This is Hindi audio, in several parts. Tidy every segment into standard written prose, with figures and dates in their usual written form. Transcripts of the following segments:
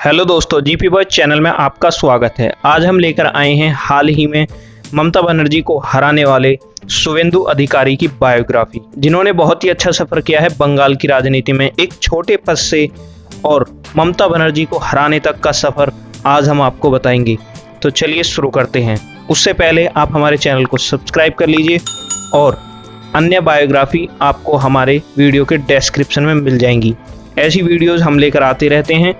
हेलो दोस्तों, जीपी बॉय चैनल में आपका स्वागत है। आज हम लेकर आए हैं हाल ही में ममता बनर्जी को हराने वाले शुवेंदु अधिकारी की बायोग्राफी, जिन्होंने बहुत ही अच्छा सफर किया है बंगाल की राजनीति में एक छोटे पद से और ममता बनर्जी को हराने तक का सफर आज हम आपको बताएंगे। तो चलिए शुरू करते हैं। उससे पहले आप हमारे चैनल को सब्सक्राइब कर लीजिए और अन्य बायोग्राफी आपको हमारे वीडियो के डिस्क्रिप्शन में मिल जाएंगी। ऐसी वीडियोस हम लेकर आते रहते हैं।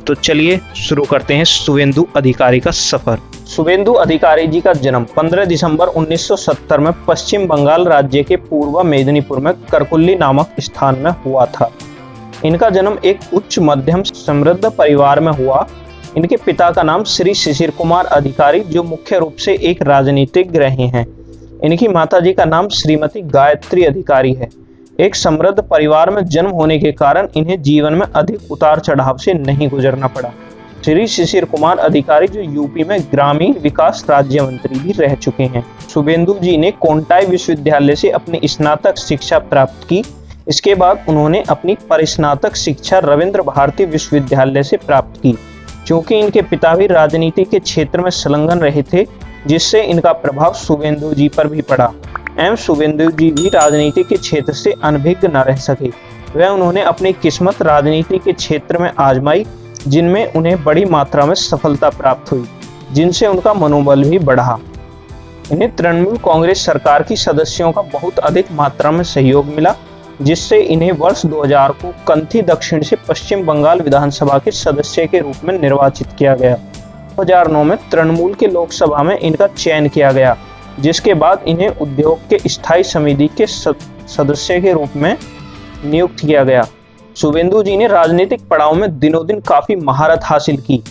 तो चलिए शुरू करते हैं शुवेंदु अधिकारी का सफर। शुवेंदु अधिकारी जी का जन्म 15 दिसंबर 1970 में पश्चिम बंगाल राज्य के पूर्व मेदिनीपुर में करकुल्ली नामक स्थान में हुआ था। इनका जन्म एक उच्च मध्यम समृद्ध परिवार में हुआ। इनके पिता का नाम श्री शिशिर कुमार अधिकारी, जो मुख्य रूप से एक राजनीतिज्ञ रहे हैं। इनकी माताजी का नाम श्रीमती गायत्री अधिकारी है। एक समृद्ध परिवार में जन्म होने के कारण इन्हें जीवन में अधिक उतार चढ़ाव से नहीं गुजरना पड़ा। श्री शिशिर कुमार अधिकारी जो यूपी में ग्रामीण विकास राज्य मंत्री भी रह चुके हैं। शुवेंदु जी ने कोंटाई विश्वविद्यालय से अपनी स्नातक शिक्षा प्राप्त की। इसके बाद उन्होंने अपनी परिस्नातक शिक्षा रविंद्र भारती विश्वविद्यालय से प्राप्त की। चूंकि इनके पिता भी राजनीति के क्षेत्र में संलग्न रहे थे, जिससे इनका प्रभाव शुवेंदु जी पर भी पड़ा। शुवेंदु जी भी राजनीति के क्षेत्र से अनभिज्ञ न रह सके। उन्होंने अपनी किस्मत राजनीति के क्षेत्र में आजमाई, जिनमें उन्हें बड़ी मात्रा में सफलता प्राप्त हुई, जिनसे उनका मनोबल भी बढ़ा। इन्हें तृणमूल कांग्रेस सरकार की सदस्यों का बहुत अधिक मात्रा में सहयोग मिला, जिससे इन्हें वर्ष 2000 को कंथी दक्षिण से पश्चिम बंगाल विधानसभा के सदस्य के रूप में निर्वाचित किया गया। 2009 में तृणमूल के लोकसभा में इनका चयन किया गया, जिसके बाद इन्हें उद्योग के स्थायी समिति के सदस्य के रूप में नियुक्त किया गया। शुवेंदु जी ने राजनीतिक पड़ाव में दिनों दिन काफी महारत हासिल की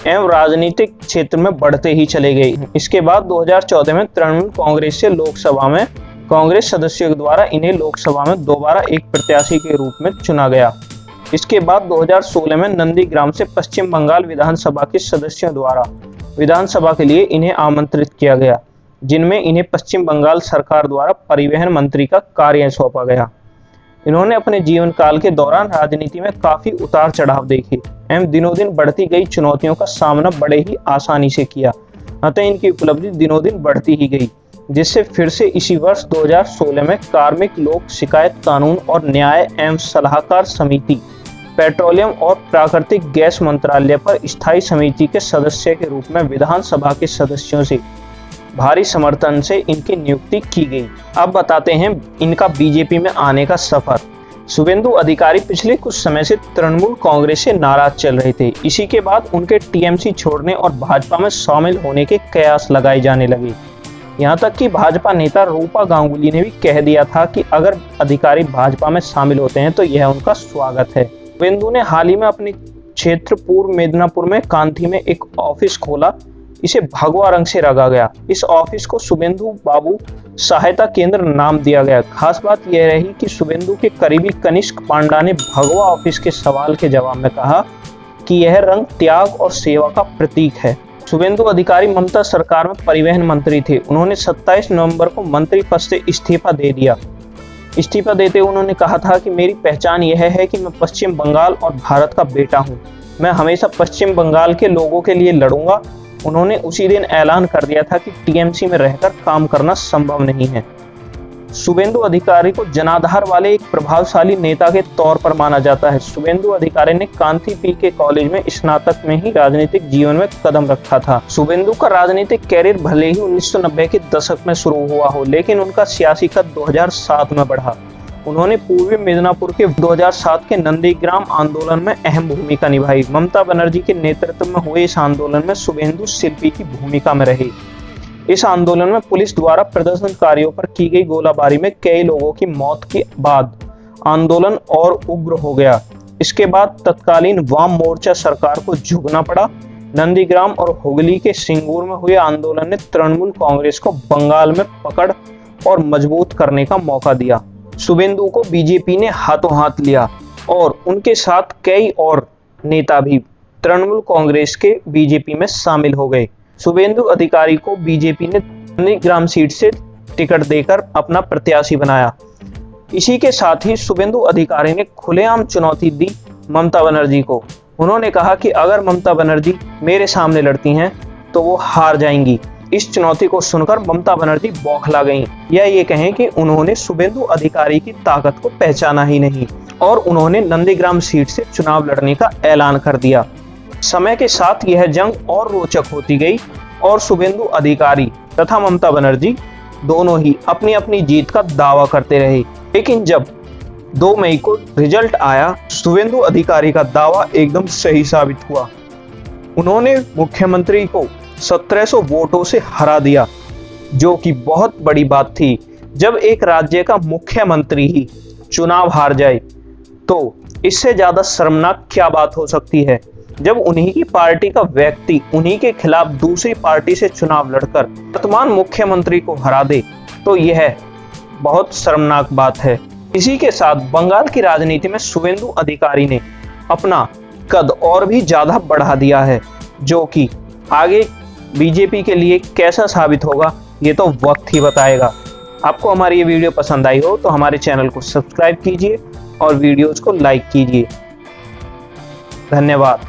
एवं राजनीतिक क्षेत्र में बढ़ते ही चले गए। इसके बाद 2014 में तृणमूल कांग्रेस से लोकसभा में कांग्रेस सदस्यों द्वारा इन्हें लोकसभा में दोबारा एक प्रत्याशी के रूप में चुना गया। इसके बाद 2016 में नंदीग्राम से पश्चिम बंगाल विधानसभा के सदस्यों द्वारा विधानसभा के लिए इन्हें आमंत्रित किया गया, जिनमें इन्हें पश्चिम बंगाल सरकार द्वारा परिवहन मंत्री का कार्य सौंपा गया। इन्होंने अपने जीवन काल के दौरान राजनीति में काफी उतार चढ़ाव देखे एवं दिनों दिन बढ़ती गई चुनौतियों का सामना बड़े ही आसानी से किया। अतः इनकी उपलब्धि दिनों दिन बढ़ती ही गई, जिससे फिर से इसी वर्ष 2016 में कार्मिक लोक शिकायत कानून और न्याय एवं सलाहकार समिति, पेट्रोलियम और प्राकृतिक गैस मंत्रालय पर स्थायी समिति के सदस्य के रूप में विधानसभा के सदस्यों से भारी समर्थन से इनकी नियुक्ति की गई। अब बताते हैं इनका बीजेपी में आने का सफर। शुवेंदु अधिकारी पिछले कुछ समय से तृणमूल कांग्रेस से नाराज चल रहे थे। इसी के बाद उनके टीएमसी छोड़ने और भाजपा में शामिल होने के कयास लगाए जाने लगे। यहाँ तक कि भाजपा नेता रूपा गांगुली ने भी कह दिया था कि अगर अधिकारी भाजपा में शामिल होते हैं तो यह उनका स्वागत है। शुवेंदु ने हाल ही में अपने क्षेत्र पूर्व मेदिनीपुर में कांथी में एक ऑफिस खोला। इसे भगवा रंग से रंगा गया। इस ऑफिस को शुवेंदु बाबू सहायता केंद्र नाम दिया गया। खास बात यह रही कि शुवेंदु के करीबी कनिष्क पांडा ने भगवा ऑफिस के सवाल के जवाब में कहा कि यह रंग त्याग और सेवा का प्रतीक है। शुवेंदु अधिकारी ममता सरकार में परिवहन मंत्री थे। उन्होंने 27 नवंबर को मंत्री पद से इस्तीफा दे दिया। इस्तीफा देते उन्होंने कहा था कि मेरी पहचान यह है कि मैं पश्चिम बंगाल और भारत का बेटा हूँ। मैं हमेशा पश्चिम बंगाल के लोगों के लिए लड़ूंगा। उन्होंने उसी दिन ऐलान कर दिया था कि टीएमसी में रहकर काम करना संभव नहीं है। शुवेंदु अधिकारी को जनाधार वाले एक प्रभावशाली नेता के तौर पर माना जाता है। शुवेंदु अधिकारी ने कांथी पीके कॉलेज में स्नातक में ही राजनीतिक जीवन में कदम रखा था। शुवेंदु का राजनीतिक कैरियर भले ही 1990 के दशक में शुरू हुआ हो, लेकिन उनका सियासी कद 2007 में बढ़ा। उन्होंने पूर्वी मिदनापुर के 2007 के नंदीग्राम आंदोलन में अहम भूमिका निभाई। ममता बनर्जी के नेतृत्व में हुए इस आंदोलन में शुवेंदु शिल्पी की भूमिका में रहे। इस आंदोलन में पुलिस द्वारा प्रदर्शनकारियों पर की गई गोलाबारी में कई लोगों की मौत के बाद आंदोलन और उग्र हो गया। इसके बाद तत्कालीन वाम मोर्चा सरकार को झुकना पड़ा। नंदीग्राम और हुगली के सिंगूर में हुए आंदोलन ने तृणमूल कांग्रेस को बंगाल में पकड़ और मजबूत करने का मौका दिया। शुवेंदु को बीजेपी ने हाथों हाथ लिया और उनके साथ कई और नेता भी तृणमूल कांग्रेस के बीजेपी में शामिल हो गए। शुवेंदु अधिकारी को बीजेपी ने नंदीग्राम सीट से टिकट देकर अपना प्रत्याशी बनाया। इसी के साथ ही शुवेंदु अधिकारी ने खुलेआम चुनौती दी ममता बनर्जी को उन्होंने कहा कि अगर ममता बनर्जी मेरे सामने लड़ती हैं तो वो हार जाएंगी। इस चुनौती को सुनकर ममता बनर्जी बौखला गईं, या ये कहें कि उन्होंने शुभेंदु अधिकारी की ताकत को पहचाना ही नहीं और उन्होंने नंदीग्राम सीट से चुनाव लड़ने का ऐलान कर दिया। समय के साथ यह जंग और रोचक होती गई और शुभेंदु अधिकारी तथा ममता बनर्जी दोनों ही अपनी अपनी जीत का दावा करते रहे। लेकिन जब 2 मई को रिजल्ट आया, शुभेंदु अधिकारी का दावा एकदम सही साबित हुआ। उन्होंने मुख्यमंत्री को 1700 वोटों से हरा दिया, जो कि बहुत बड़ी बात थी। जब एक राज्य का मुख्यमंत्री ही चुनाव हार जाए तो इससे ज्यादा शर्मनाक क्या बात हो सकती है। जब उन्हीं की पार्टी का व्यक्ति उन्हीं के खिलाफ दूसरी पार्टी से चुनाव लड़कर वर्तमान मुख्यमंत्री को हरा दे तो यह बहुत शर्मनाक बात है। इसी के साथ बंगाल की राजनीति में शुभेंदु अधिकारी ने अपना कद और भी ज्यादा बढ़ा दिया है, जो कि आगे बीजेपी के लिए कैसा साबित होगा ये तो वक्त ही बताएगा। आपको हमारी ये वीडियो पसंद आई हो तो हमारे चैनल को सब्सक्राइब कीजिए और वीडियोस को लाइक कीजिए। धन्यवाद।